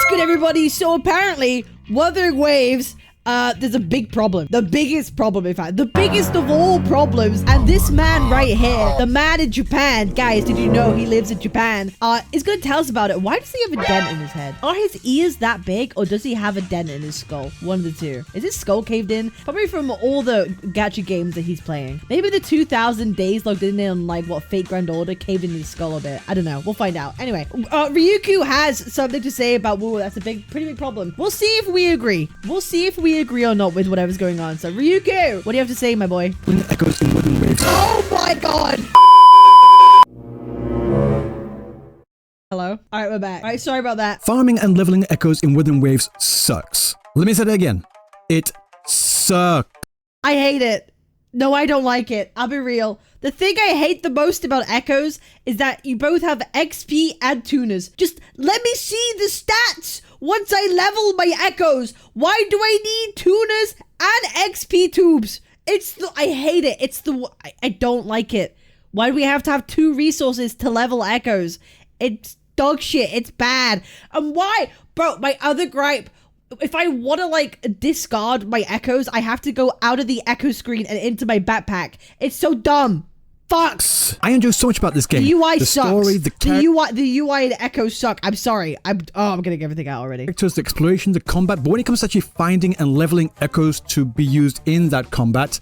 good, everybody? So apparently, Wuthering Waves, there's a big problem. The biggest problem, in fact. The biggest of all problems. And this man right here, the man in Japan, guys, did you know he lives in Japan, is going to tell us about it. Why does he have a dent in his head? Are his ears that big, or does he have a dent in his skull? One of the two. Is his skull caved in? Probably from all the gacha games that he's playing. Maybe the 2,000 days logged in on, like, what, Fate Grand Order caved in his skull a bit. I don't know. We'll find out. Anyway, Ryuku has something to say about wuwa. That's a pretty big problem. We'll see if we agree. We'll see if we agree or not with whatever's going on. So, Ryuku, what do you have to say, my boy? When it echoes in Wuthering Waves. Oh my god! Hello? Alright, we're back. Alright, sorry about that. Farming and leveling echoes in Wuthering Waves sucks. Let me say that again. It sucks. I hate it. No, I don't like it. I'll be real. The thing I hate the most about Echoes is that you both have XP and tuners. Just let me see the stats once I level my Echoes. Why do I need tuners and XP tubes? I hate it. I don't like it. Why do we have to have 2 resources to level Echoes? It's dog shit. It's bad. And why? Bro, my other gripe, if I want to, like, discard my Echoes, I have to go out of the Echo screen and into my backpack. It's so dumb. Fucks. I enjoy so much about this game. The UI the sucks. Story, the UI and Echoes suck. I'm sorry. I'm getting everything out already. Characters, the exploration, the combat, but when it comes to actually finding and leveling Echoes to be used in that combat,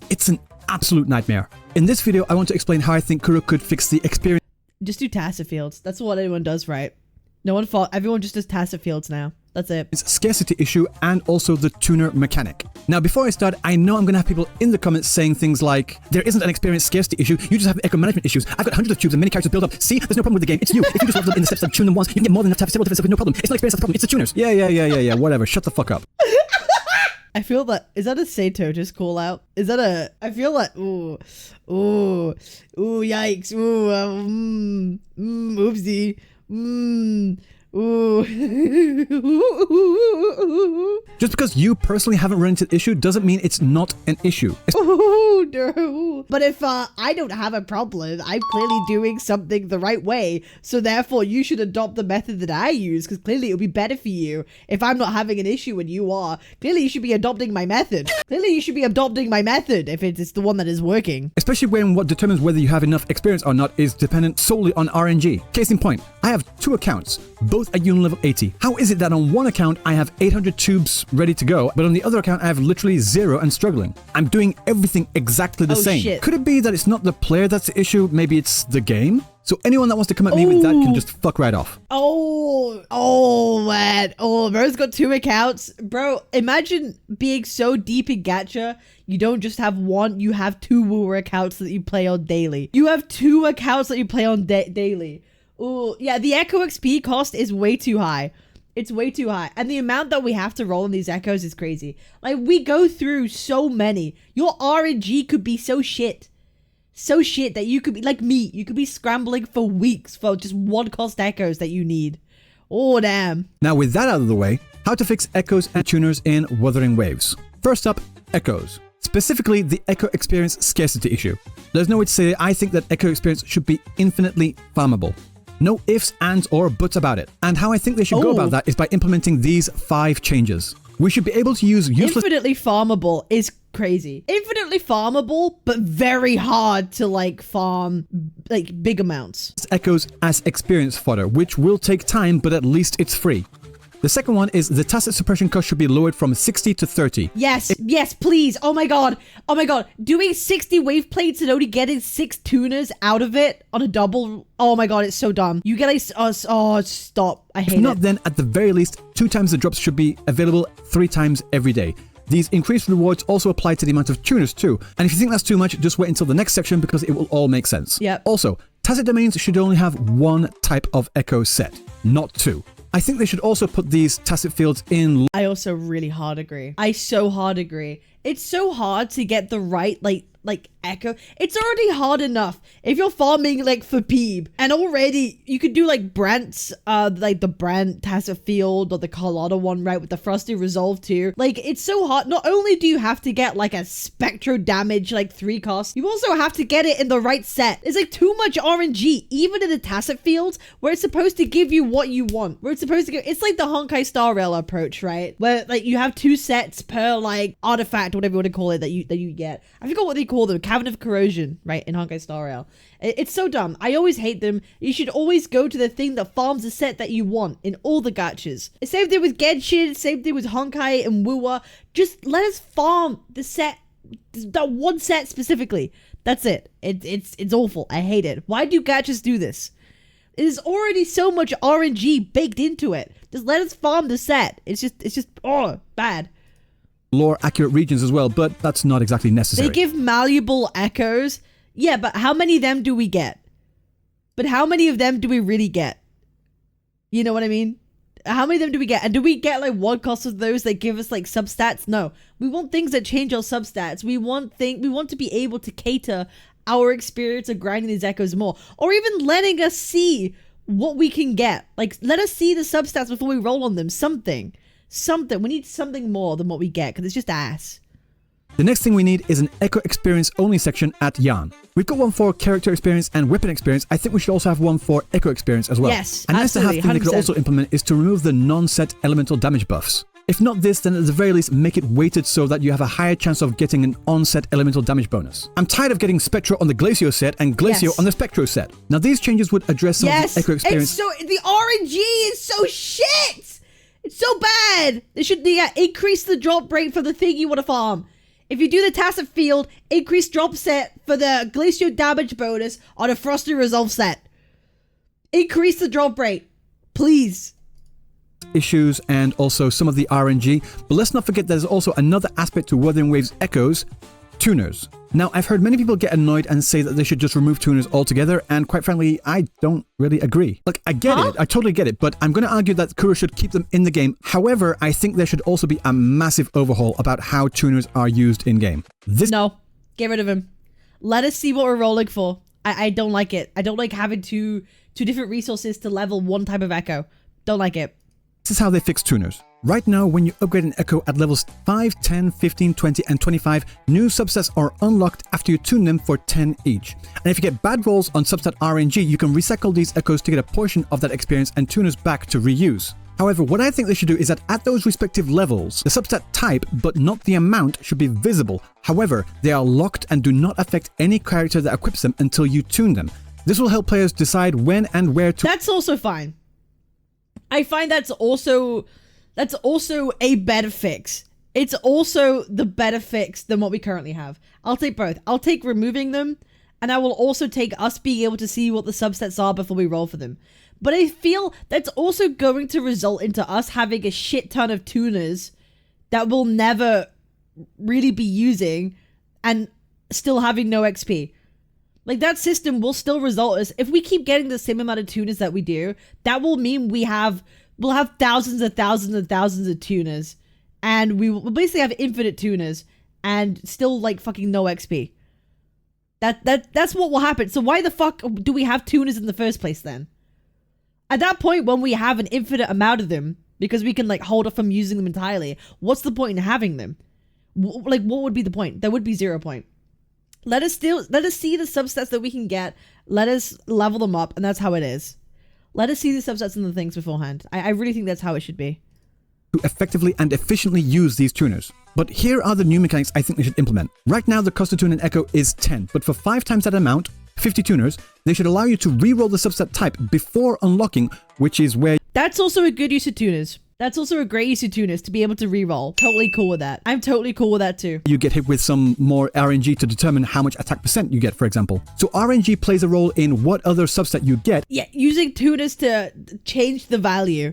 it's an absolute nightmare. In this video, I want to explain how I think Kuro could fix the experience. Just do tacit fields. That's what anyone does, right? No one fought. Everyone just does tacit fields now. That's it. It's scarcity issue and also the tuner mechanic. Now, before I start, I know I'm going to have people in the comments saying things like, there isn't an experience scarcity issue, you just have echo management issues. I've got hundreds of tubes and many characters build up. See, there's no problem with the game. It's you. If you just level them in the steps and tune them once, you can get more than enough to have several different stuff with no problem. It's not experience that's the problem, it's the tuners. Yeah, whatever. Shut the fuck up. I feel that, is that a Sato just call out? Is that a, I feel like, ooh, yikes, oopsie, ooh. Just because you personally haven't run into the issue doesn't mean it's not an issue. Oh no. But if I don't have a problem, I'm clearly doing something the right way. So therefore you should adopt the method that I use, because clearly it'll be better for you if I'm not having an issue when you are. Clearly you should be adopting my method. Clearly you should be adopting my method if it's the one that is working. Especially when what determines whether you have enough experience or not is dependent solely on RNG. Case in point, I have 2 accounts, both at Union level 80. How is it that on one account I have 800 tubes ready to go, but on the other account I have literally 0 and struggling? I'm doing everything exactly the same. Shit. Could it be that it's not the player that's the issue, maybe it's the game? So anyone that wants to come at me with that can just fuck right off. Oh man. Oh, bro's got 2 accounts. Bro, imagine being so deep in gacha, you don't just have one, you have 2 wuwa accounts that you play on daily. You have 2 accounts that you play on daily. Oh, yeah, the Echo XP cost is way too high. It's way too high. And the amount that we have to roll in these Echoes is crazy. Like, we go through so many. Your RNG could be so shit. So shit that you could be, like me, you could be scrambling for weeks for just 1 cost Echoes that you need. Oh, damn. Now, with that out of the way, how to fix Echoes and tuners in Wuthering Waves. First up, Echoes. Specifically, the Echo experience scarcity issue. There's no way to say I think that Echo experience should be infinitely farmable. No ifs, ands, or buts about it. And how I think they should go about that is by implementing these 5 changes. We should be able to use useless... Infinitely farmable is crazy. Infinitely farmable, but very hard to, like, farm, like, big amounts. Echoes as experience fodder, which will take time, but at least it's free. The second one is the tacit suppression cost should be lowered from 60 to 30. Yes, yes, please. Oh my god. Oh my god. Doing 60 wave plates and only getting 6 tuners out of it on a double. Oh my god, it's so dumb. You get a... Oh, stop. I hate it. If not, then at the very least, 2 times the drops should be available 3 times every day. These increased rewards also apply to the amount of tuners too. And if you think that's too much, just wait until the next section because it will all make sense. Yep. Also, tacit domains should only have 1 type of echo set, not 2. I think they should also put these tacit fields in. I also really hard agree. I so hard agree. It's so hard to get the right, like Echo. It's already hard enough if you're farming like for Peeb, and already you could do like Brant's, like the Brant Tacit Field or the Carlotta one, right, with the Frosty Resolve too. Like, it's so hard. Not only do you have to get like a Spectro Damage like 3 cost, you also have to get it in the right set. It's like too much RNG, even in the Tacit Fields, where it's supposed to give you what you want. Where it's supposed to give, it's like the Honkai Star Rail approach, right? Where like you have 2 sets per like artifact, whatever you want to call it, that you get. I forgot what they call them. Cabinet of Corrosion, right, in Honkai Star Rail. It's so dumb. I always hate them. You should always go to the thing that farms the set that you want in all the gachas. Same thing with Genshin, same thing with Honkai and Wuwa. Just let us farm the set, that one set specifically. That's it. It's awful. I hate it. Why do gachas do this? There's already so much RNG baked into it. Just let us farm the set. It's just oh, bad. Lore accurate regions as well, but that's not exactly necessary. They give malleable echoes. Yeah, but how many of them do we get? But how many of them do we really get? You know what I mean? How many of them do we get? And do we get like one cost of those that give us like substats? No. We want things that change our substats. We want to be able to cater our experience of grinding these echoes more. Or even letting us see what we can get. Like, let us see the substats before we roll on them. Something. We need something more than what we get, because it's just ass. The next thing we need is an Echo Experience only section at Yarn. We've got one for character experience and weapon experience. I think we should also have one for Echo Experience as well. Yes, a nice to have thing they could also implement is to remove the non-set elemental damage buffs. If not this, then at the very least make it weighted so that you have a higher chance of getting an on-set elemental damage bonus. I'm tired of getting Spectro on the Glacio set and Glacio on the Spectro set. Now these changes would address some of the Echo Experience. The RNG is so shit! It's so bad! They should increase the drop rate for the thing you want to farm. If you do the Tacit Field, increase drop set for the Glacio damage bonus on a Frosty Resolve set. Increase the drop rate. Please. Issues and also some of the RNG, but let's not forget there's also another aspect to Wuthering Waves Echoes, tuners. Now, I've heard many people get annoyed and say that they should just remove tuners altogether, and quite frankly, I don't really agree. Like, I get it, I totally get it, but I'm going to argue that Kuro should keep them in the game. However, I think there should also be a massive overhaul about how tuners are used in-game. No, get rid of them. Let us see what we're rolling for. I don't like it. I don't like having two different resources to level one type of echo. Don't like it. This is how they fix tuners. Right now, when you upgrade an echo at levels 5, 10, 15, 20, and 25, new subsets are unlocked after you tune them for 10 each. And if you get bad rolls on substat RNG, you can recycle these echoes to get a portion of that experience and tuners back to reuse. However, what I think they should do is that at those respective levels, the substat type, but not the amount, should be visible. However, they are locked and do not affect any character that equips them until you tune them. This will help players decide when and where to... That's also fine. I find that's also a better fix. It's also the better fix than what we currently have. I'll take both. I'll take removing them, and I will also take us being able to see what the subsets are before we roll for them. But I feel that's also going to result into us having a shit ton of tuners that we'll never really be using and still having no XP. Like, that system will still result as, if we keep getting the same amount of tuners that we do, that will mean we'll have thousands and thousands and thousands of tuners, and we'll basically have infinite tuners and still like fucking no XP. That's what will happen. So why the fuck do we have tuners in the first place then? At that point, when we have an infinite amount of them, because we can like hold off from using them entirely, what's the point in having them? Like, what would be the point? There would be 0 point. Let us see the subsets that we can get. Let us level them up, and that's how it is. Let us see the subsets and the things beforehand. I really think that's how it should be. To effectively and efficiently use these tuners. But here are the new mechanics I think they should implement. Right now, the cost to tune an echo is 10, but for 5 times that amount, 50 tuners, they should allow you to re-roll the subset type before unlocking, which is where... That's also a good use of tuners. That's also a great use of tuners to be able to reroll. Totally cool with that. I'm totally cool with that too. You get hit with some more RNG to determine how much attack percent you get, for example. So RNG plays a role in what other subset you get. Yeah, using tuners to change the value.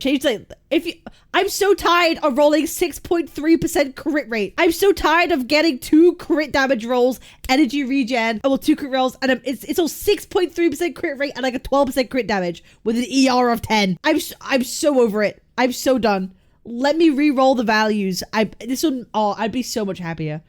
I'm so tired of rolling 6.3% crit rate. I'm so tired of getting 2 crit damage rolls, energy regen, 2 crit rolls, and it's all 6.3% crit rate and like a 12% crit damage with an ER of 10. I'm so over it. I'm so done. Let me re-roll the values. I'd be so much happier.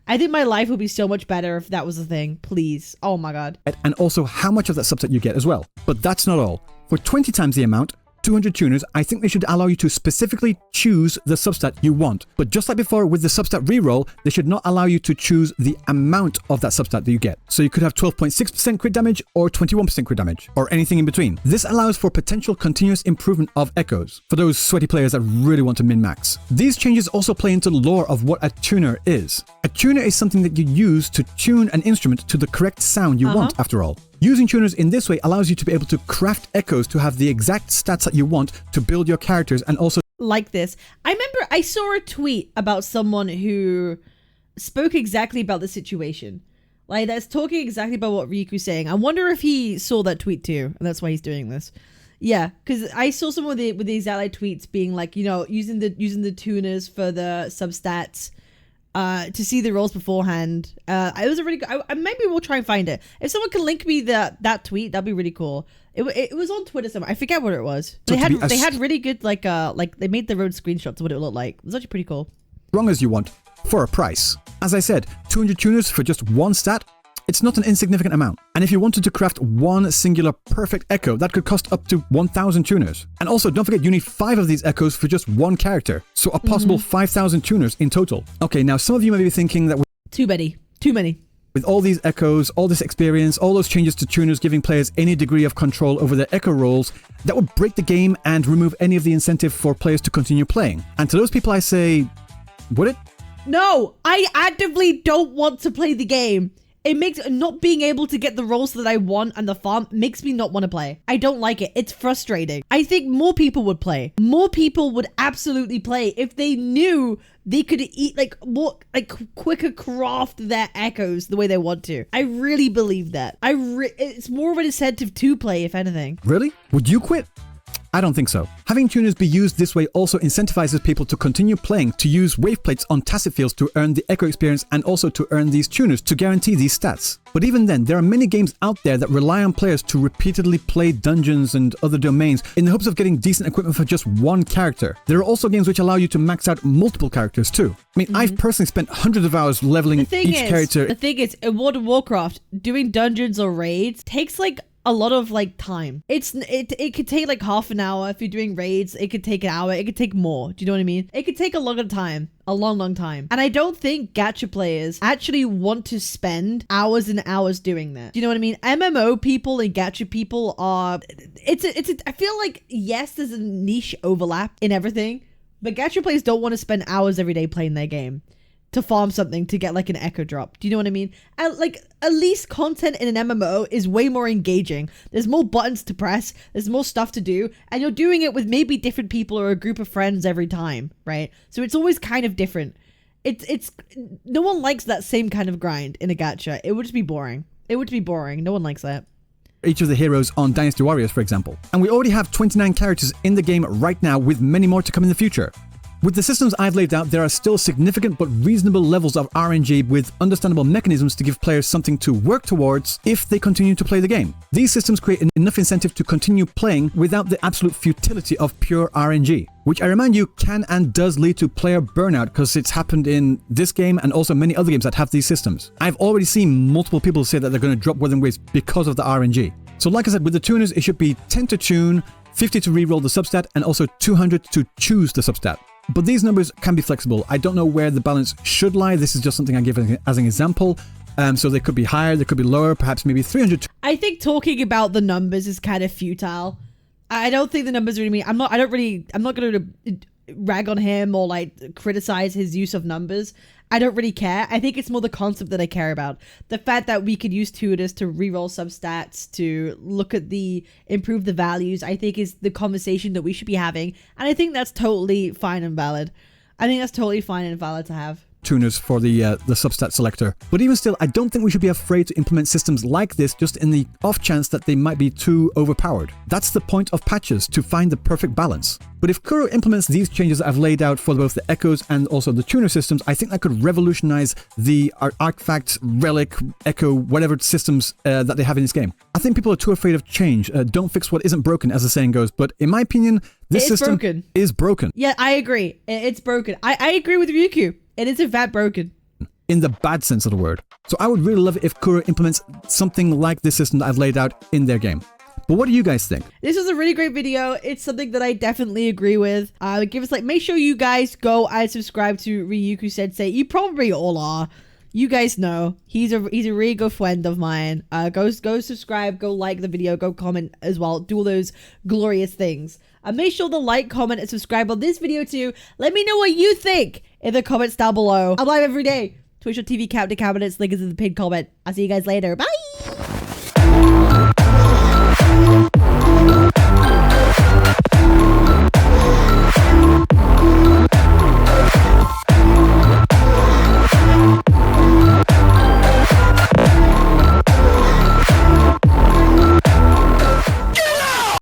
I think my life would be so much better if that was a thing. Please. Oh my god. And also how much of that subset you get as well. But that's not all. For 20 times the amount, 200 tuners, I think they should allow you to specifically choose the substat you want. But just like before with the substat reroll, they should not allow you to choose the amount of that substat that you get. So you could have 12.6% crit damage or 21% crit damage, or anything in between. This allows for potential continuous improvement of echoes, for those sweaty players that really want to min-max. These changes also play into the lore of what a tuner is. A tuner is something that you use to tune an instrument to the correct sound you want, after all. Using tuners in this way allows you to be able to craft echoes to have the exact stats that you want to build your characters and also like this. I remember I saw a tweet about someone who spoke exactly about the situation. Like that's talking exactly about what Riku's saying. I wonder if he saw that tweet too, and that's why he's doing this. Yeah, because I saw someone with the exact like tweets being like, you know, using the tuners for the substats. To see the rolls beforehand. It was a really good, maybe we'll try and find it. If someone can link me that tweet, that'd be really cool. It was on Twitter somewhere. I forget what it was. They had really good like they made their own screenshots of what it looked like. It was actually pretty cool. Wrong as you want for a price. As I said, 200 tuners for just one stat. It's not an insignificant amount. And if you wanted to craft one singular perfect echo, that could cost up to 1,000 tuners. And also, don't forget, you need 5 of these echoes for just one character. So a possible 5,000 tuners in total. Okay, now some of you may be thinking that too many. With all these echoes, all this experience, all those changes to tuners giving players any degree of control over their echo rolls, that would break the game and remove any of the incentive for players to continue playing. And to those people I say, would it? No, I actively don't want to play the game. It makes not being able to get the rolls that I want and the farm makes me not want to play. I don't like it. It's frustrating. I think more people would play. More people would absolutely play if they knew they could eat more quicker craft their echoes the way they want to. I really believe that. It's more of an incentive to play, if anything. Really? Would you quit? I don't think so. Having tuners be used this way also incentivizes people to continue playing, to use wave plates on tacit fields to earn the echo experience and also to earn these tuners to guarantee these stats. But even then, there are many games out there that rely on players to repeatedly play dungeons and other domains in the hopes of getting decent equipment for just one character. There are also games which allow you to max out multiple characters too. I mean, I've personally spent hundreds of hours leveling each character. The thing is, in World of Warcraft, doing dungeons or raids takes a lot of time. It could take half an hour if you're doing raids. It could take an hour. It could take more. Do you know what I mean? It could take a longer time. A long time. And I don't think gacha players actually want to spend hours and hours doing that. Do you know what I mean? MMO people and gacha people are... I feel like, yes, there's a niche overlap in everything, but gacha players don't want to spend hours every day playing their game to farm something to get an echo drop. Do you know what I mean? And at least content in an MMO is way more engaging. There's more buttons to press, there's more stuff to do, and you're doing it with maybe different people or a group of friends every time, right? So it's always kind of different. It's no one likes that same kind of grind in a gacha. It would just be boring. It would be boring. No one likes that. Each of the heroes on Dynasty Warriors, for example. And we already have 29 characters in the game right now, with many more to come in the future. With the systems I've laid out, there are still significant but reasonable levels of RNG with understandable mechanisms to give players something to work towards if they continue to play the game. These systems create enough incentive to continue playing without the absolute futility of pure RNG, which I remind you can and does lead to player burnout because it's happened in this game and also many other games that have these systems. I've already seen multiple people say that they're going to drop Wuthering Waves because of the RNG. So like I said, with the tuners, it should be 10 to tune, 50 to reroll the substat, and also 200 to choose the substat. But these numbers can be flexible. I don't know where the balance should lie. This is just something I give as an example. So they could be higher, they could be lower, perhaps maybe 300. I think talking about the numbers is kind of futile. I don't think the numbers really mean. I'm not going to rag on him or criticize his use of numbers. I don't really care. I think it's more the concept that I care about. The fact that we could use tutors to reroll substats, to look at improve the values, I think is the conversation that we should be having. And I think that's totally fine and valid. I think that's totally fine and valid to have. Tuners for the substat selector. But even still, I don't think we should be afraid to implement systems like this just in the off chance that they might be too overpowered. That's the point of patches, to find the perfect balance. But if Kuro implements these changes I've laid out for both the echoes and also the tuner systems, I think that could revolutionize the artifact, relic, echo, whatever systems that they have in this game. I think people are too afraid of change. Don't fix what isn't broken, as the saying goes. But in my opinion, this system is broken. Yeah, I agree. It's broken. I agree with Ryukyu. It is in fact broken. in the bad sense of the word. So I would really love it if Kuro implements something like this system that I've laid out in their game. But what do you guys think? This was a really great video. It's something that I definitely agree with. Give us make sure you guys go and subscribe to Ryuku Sensei. You probably all are. You guys know he's a really good friend of mine. Go subscribe, go like the video, go comment as well. Do all those glorious things. And make sure to like, comment, and subscribe on this video too. Let me know what you think in the comments down below. I'm live every day. Twitch.tv/Cabinetz. Link is in the pinned comment. I'll see you guys later. Bye.